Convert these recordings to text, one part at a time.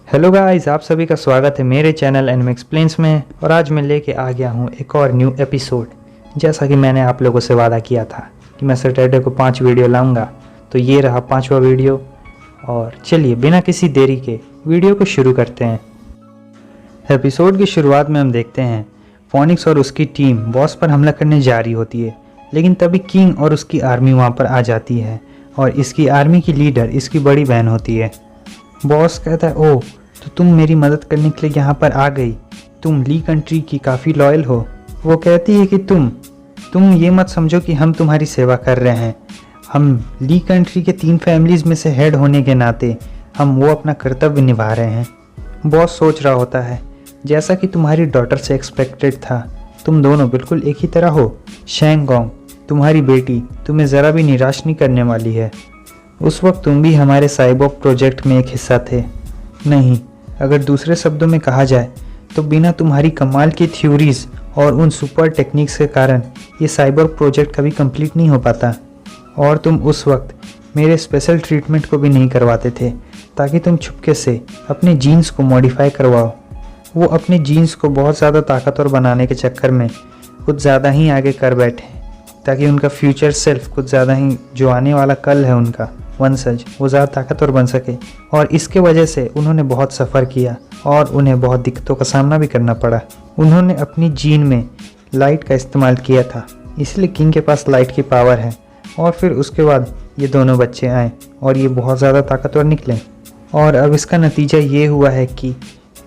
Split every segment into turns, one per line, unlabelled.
Hello guys, आप सभी का स्वागत है मेरे चैनल एनिमे एक्सप्लेन्स में। और आज मैं लेके आ गया हूँ एक और न्यू एपिसोड। जैसा कि मैंने आप लोगों से वादा किया था कि मैं सैटरडे को 5 वीडियो लाऊंगा, तो ये रहा 5वां वीडियो। और चलिए बिना किसी देरी के वीडियो को शुरू करते हैं। एपिसोड की शुरुआत में हम देखते हैं फोनिक्स और उसकी टीम बॉस पर हमला करने जा रही होती है, लेकिन तभी किंग और उसकी आर्मी वहाँ पर आ जाती है और इसकी आर्मी की लीडर इसकी बड़ी बहन होती है। बॉस कहता है, ओह तो तुम मेरी मदद करने के लिए यहाँ पर आ गई, तुम ली कंट्री की काफ़ी लॉयल हो। वो कहती है कि तुम ये मत समझो कि हम तुम्हारी सेवा कर रहे हैं। हम ली कंट्री के 3 फैमिलीज़ में से हेड होने के नाते हम वो अपना कर्तव्य निभा रहे हैं। बॉस सोच रहा होता है, जैसा कि तुम्हारी डॉटर से एक्सपेक्टेड था, तुम दोनों बिल्कुल एक ही तरह हो। शैंगोंग तुम्हारी बेटी तुम्हें ज़रा भी निराश नहीं करने वाली है। उस वक्त तुम भी हमारे साइबोर्ग प्रोजेक्ट में एक हिस्सा थे। नहीं, अगर दूसरे शब्दों में कहा जाए तो बिना तुम्हारी कमाल की थ्योरीज और उन सुपर टेक्निक्स के कारण ये साइबोर्ग प्रोजेक्ट कभी कंप्लीट नहीं हो पाता। और तुम उस वक्त मेरे स्पेशल ट्रीटमेंट को भी नहीं करवाते थे ताकि तुम छुपके से अपने जीन्स को मॉडिफाई करवाओ। वो अपने जीन्स को बहुत ज़्यादा ताकतवर बनाने के चक्कर में कुछ ज़्यादा ही आगे कर बैठे ताकि उनका फ्यूचर सेल्फ कुछ ज़्यादा ही, जो आने वाला कल है उनका वंशज, वो ज़्यादा ताकतवर बन सके। और इसके वजह से उन्होंने बहुत सफ़र किया और उन्हें बहुत दिक्कतों का सामना भी करना पड़ा। उन्होंने अपनी जीन में लाइट का इस्तेमाल किया था, इसलिए किंग के पास लाइट की पावर है। और फिर उसके बाद ये दोनों बच्चे आए और ये बहुत ज़्यादा ताकतवर निकले। और अब इसका नतीजा ये हुआ है कि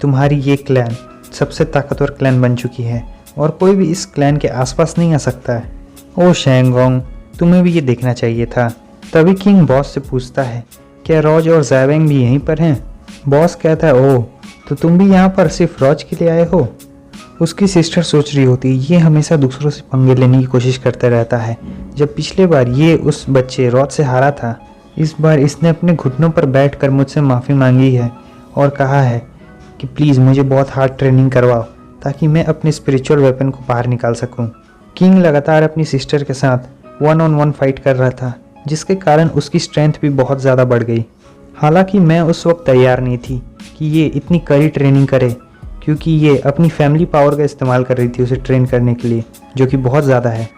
तुम्हारी ये क्लैन सबसे ताकतवर क्लैन बन चुकी है और कोई भी इस क्लैन के आसपास नहीं आ सकता है। ओ शैंगोंग, तुम्हें भी ये देखना चाहिए था। तभी किंग बॉस से पूछता है, क्या रॉज और ज़ैवेंग भी यहीं पर हैं? बॉस कहता है, ओह तो तुम भी यहाँ पर सिर्फ रॉज के लिए आए हो। उसकी सिस्टर सोच रही होती है, ये हमेशा दूसरों से पंगे लेने की कोशिश करता रहता है। जब पिछले बार ये उस बच्चे रॉज से हारा था, इस बार इसने अपने घुटनों पर बैठकर मुझसे माफ़ी मांगी है और कहा है कि प्लीज़ मुझे बहुत हार्ड ट्रेनिंग करवाओ ताकि मैं अपने स्पिरिचुअल वेपन को बाहर निकाल सकूं। किंग लगातार अपनी सिस्टर के साथ 1-on-1 फाइट कर रहा था, जिसके कारण उसकी स्ट्रेंथ भी बहुत ज़्यादा बढ़ गई। हालांकि मैं उस वक्त तैयार नहीं थी कि ये इतनी कड़ी ट्रेनिंग करे, क्योंकि ये अपनी फैमिली पावर का इस्तेमाल कर रही थी उसे ट्रेन करने के लिए, जो कि बहुत ज़्यादा है।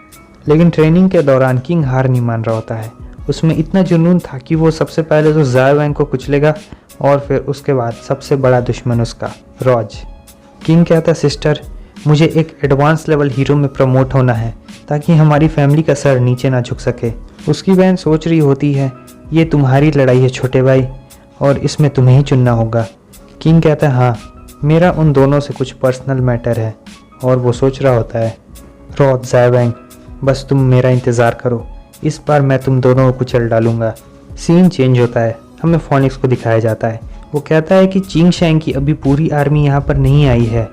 लेकिन ट्रेनिंग के दौरान किंग हार नहीं मान रहा होता है। उसमें इतना जुनून था कि वो सबसे पहले तो ज़ैवेंग को कुचलेगा और फिर उसके बाद सबसे बड़ा दुश्मन उसका रॉज। किंग कहता है, सिस्टर मुझे एक एडवांस लेवल हीरो में प्रमोट होना है ताकि हमारी फैमिली का सर नीचे ना झुक सके। उसकी बहन सोच रही होती है, ये तुम्हारी लड़ाई है छोटे भाई और इसमें तुम्हें ही चुनना होगा। किंग कहता है, हाँ मेरा उन दोनों से कुछ पर्सनल मैटर है। और वो सोच रहा होता है, रॉज ज़ैवेंग बस तुम मेरा इंतज़ार करो, इस बार मैं तुम दोनों को कुचल डालूंगा। सीन चेंज होता है, हमें फोनिक्स को दिखाया जाता है। वो कहता है कि चिंग शैंग की अभी पूरी आर्मी यहाँ पर नहीं आई है।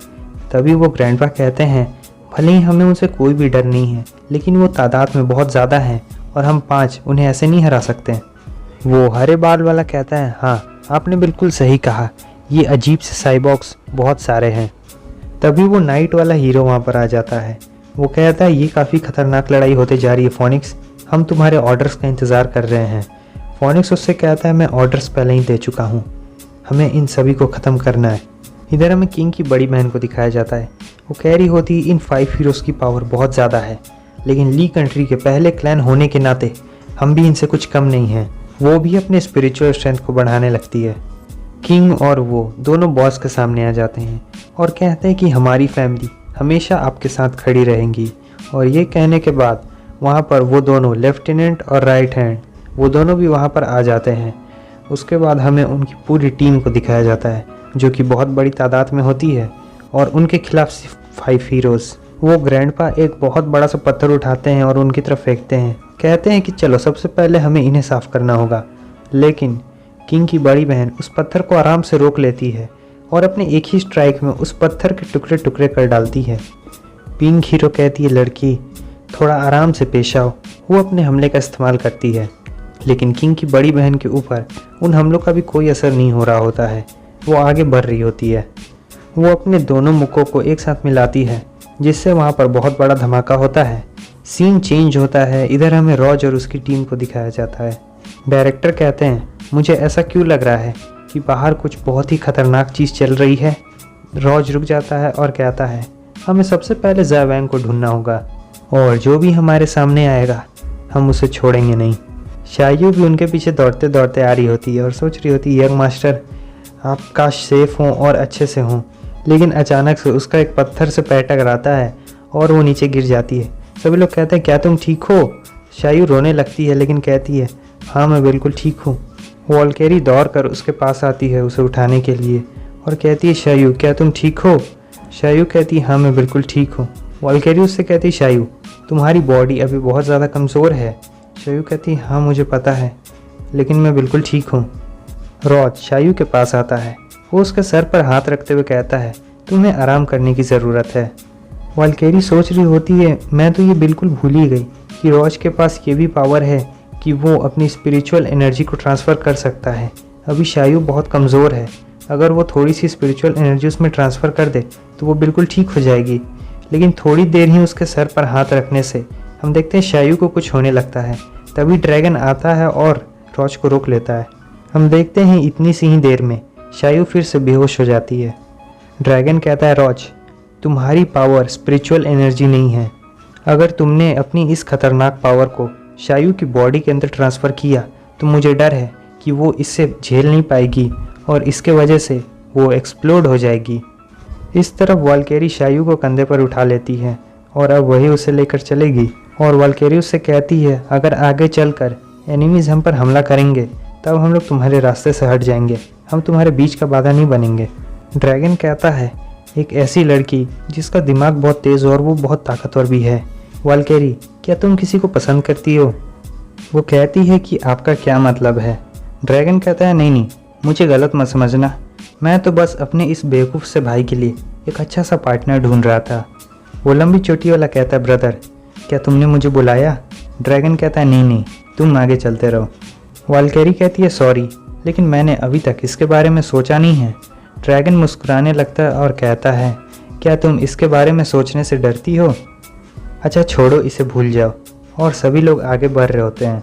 तभी वो ग्रैंडपा कहते हैं, भले ही हमें उनसे कोई भी डर नहीं है, लेकिन वो तादाद में बहुत ज़्यादा हैं और हम 5 उन्हें ऐसे नहीं हरा सकते। वो हरे बाल वाला कहता है, हाँ आपने बिल्कुल सही कहा, ये अजीब से साइबॉक्स बहुत सारे हैं। तभी वो नाइट वाला हीरो वहाँ पर आ जाता है। वो कहता है, ये काफ़ी खतरनाक लड़ाई होते जा रही है फोनिक्स, हम तुम्हारे ऑर्डर्स का इंतज़ार कर रहे हैं। फोनिक्स उससे कहता है, मैं ऑर्डर्स पहले ही दे चुका हूँ, हमें इन सभी को ख़त्म करना है। इधर हमें किंग की बड़ी बहन को दिखाया जाता है। वो कह रही होती, इन 5 हीरोज़ की पावर बहुत ज़्यादा है, लेकिन ली कंट्री के पहले क्लैन होने के नाते हम भी इनसे कुछ कम नहीं हैं। वो भी अपने स्पिरिचुअल स्ट्रेंथ को बढ़ाने लगती है। किंग और वो दोनों बॉस के सामने आ जाते हैं और कहते हैं कि हमारी फैमिली हमेशा आपके साथ खड़ी रहेंगी। और ये कहने के बाद वहाँ पर वो दोनों लेफ्टिनेंट और राइट हैंड, वो दोनों भी वहाँ पर आ जाते हैं। उसके बाद हमें उनकी पूरी टीम को दिखाया जाता है, जो कि बहुत बड़ी तादाद में होती है और उनके खिलाफ सिर्फ 5 हीरोज़। वो ग्रैंडपा एक बहुत बड़ा सा पत्थर उठाते हैं और उनकी तरफ फेंकते हैं। कहते हैं कि चलो सबसे पहले हमें इन्हें साफ़ करना होगा। लेकिन किंग की बड़ी बहन उस पत्थर को आराम से रोक लेती है और अपने एक ही स्ट्राइक में उस पत्थर के टुकड़े टुकड़े कर डालती है। पिंक हीरो कहती है, लड़की थोड़ा आराम से पेश आओ। वो अपने हमले का इस्तेमाल करती है, लेकिन किंग की बड़ी बहन के ऊपर उन हमलों का भी कोई असर नहीं हो रहा होता है। वो आगे बढ़ रही होती है। वो अपने दोनों मुखों को एक साथ मिलाती है, जिससे वहाँ पर बहुत बड़ा धमाका होता है। सीन चेंज होता है। इधर हमें रॉज और उसकी टीम को दिखाया जाता है। डायरेक्टर कहते हैं, मुझे ऐसा क्यों लग रहा है कि बाहर कुछ बहुत ही खतरनाक चीज़ चल रही है। रॉज रुक जाता है और कहता है हमें सबसे पहले ज़ावैंग को ढूंढना होगा और जो भी हमारे सामने आएगा हम उसे छोड़ेंगे नहीं। शायू भी उनके पीछे दौड़ते दौड़ते आ रही होती है और सोच रही होती है यंग मास्टर आप काश सेफ हों और अच्छे से हों, लेकिन अचानक से उसका एक पत्थर से पैर टकराता है और वो नीचे गिर जाती है। सभी लोग कहते हैं क्या तुम ठीक हो? शायू रोने लगती है लेकिन कहती है हाँ मैं बिल्कुल ठीक हूँ। वॉल्केरी दौड़कर उसके पास आती है उसे उठाने के लिए और कहती है शायू क्या तुम ठीक हो? शायू कहती है हाँ मैं बिल्कुल ठीक हूँ। वॉल्केरी उससे कहती है शायू तुम्हारी बॉडी अभी बहुत ज़्यादा कमज़ोर है। शायू कहती है हाँ मुझे पता है लेकिन मैं बिल्कुल ठीक हूँ। रॉज शायू के पास आता है, वो उसके सर पर हाथ रखते हुए कहता है तुम्हें आराम करने की ज़रूरत है। वॉल्केरी सोच रही होती है मैं तो ये बिल्कुल भूल ही गई कि रॉज के पास ये भी पावर है कि वो अपनी स्पिरिचुअल एनर्जी को ट्रांसफ़र कर सकता है। अभी शायू बहुत कमज़ोर है, अगर वो थोड़ी सी स्पिरिचुअल एनर्जी उसमें ट्रांसफ़र कर दे तो वो बिल्कुल ठीक हो जाएगी। लेकिन थोड़ी देर ही उसके सर पर हाथ रखने से हम देखते हैं शायू को कुछ होने लगता है। तभी ड्रैगन आता है और रॉज को रोक लेता है। हम देखते हैं इतनी सी ही देर में शायू फिर से बेहोश हो जाती है। ड्रैगन कहता है रॉज तुम्हारी पावर स्पिरिचुअल एनर्जी नहीं है। अगर तुमने अपनी इस खतरनाक पावर को शायू की बॉडी के अंदर ट्रांसफ़र किया तो मुझे डर है कि वो इससे झेल नहीं पाएगी और इसके वजह से वो एक्सप्लोड हो जाएगी। इस तरफ वॉल्केरी शायू को कंधे पर उठा लेती है और अब वही उसे लेकर चलेगी और वॉल्केरी उससे कहती है अगर आगे चलकर एनिमीज़ हम पर हमला करेंगे तब हम लोग तुम्हारे रास्ते से हट जाएंगे, हम तुम्हारे बीच का बाधा नहीं बनेंगे। ड्रैगन कहता है एक ऐसी लड़की जिसका दिमाग बहुत तेज़ और वो बहुत ताकतवर भी है। वॉल्केरी क्या तुम किसी को पसंद करती हो? वो कहती है कि आपका क्या मतलब है? ड्रैगन कहता है नहीं मुझे गलत मत समझना, मैं तो बस अपने इस बेवकूफ़ से भाई के लिए एक अच्छा सा पार्टनर ढूंढ रहा था। वो लंबी चोटी वाला कहता है ब्रदर क्या तुमने मुझे बुलाया? ड्रैगन कहता है नहीं तुम आगे चलते रहो। वॉल्केरी कहती है सॉरी लेकिन मैंने अभी तक इसके बारे में सोचा नहीं है। ड्रैगन मुस्कुराने लगता है और कहता है क्या तुम इसके बारे में सोचने से डरती हो? अच्छा छोड़ो इसे भूल जाओ। और सभी लोग आगे बढ़ रहे होते हैं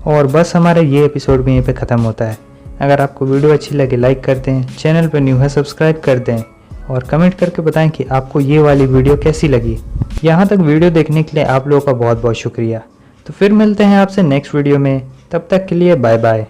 और बस हमारा ये एपिसोड भी यहीं पे ख़त्म होता है। अगर आपको वीडियो अच्छी लगे लाइक कर दें, चैनल पर न्यू है सब्सक्राइब कर दें और कमेंट करके बताएं कि आपको ये वाली वीडियो कैसी लगी। यहाँ तक वीडियो देखने के लिए आप लोगों का बहुत बहुत शुक्रिया। तो फिर मिलते हैं आपसे नेक्स्ट वीडियो में, तब तक के लिए बाय बाय।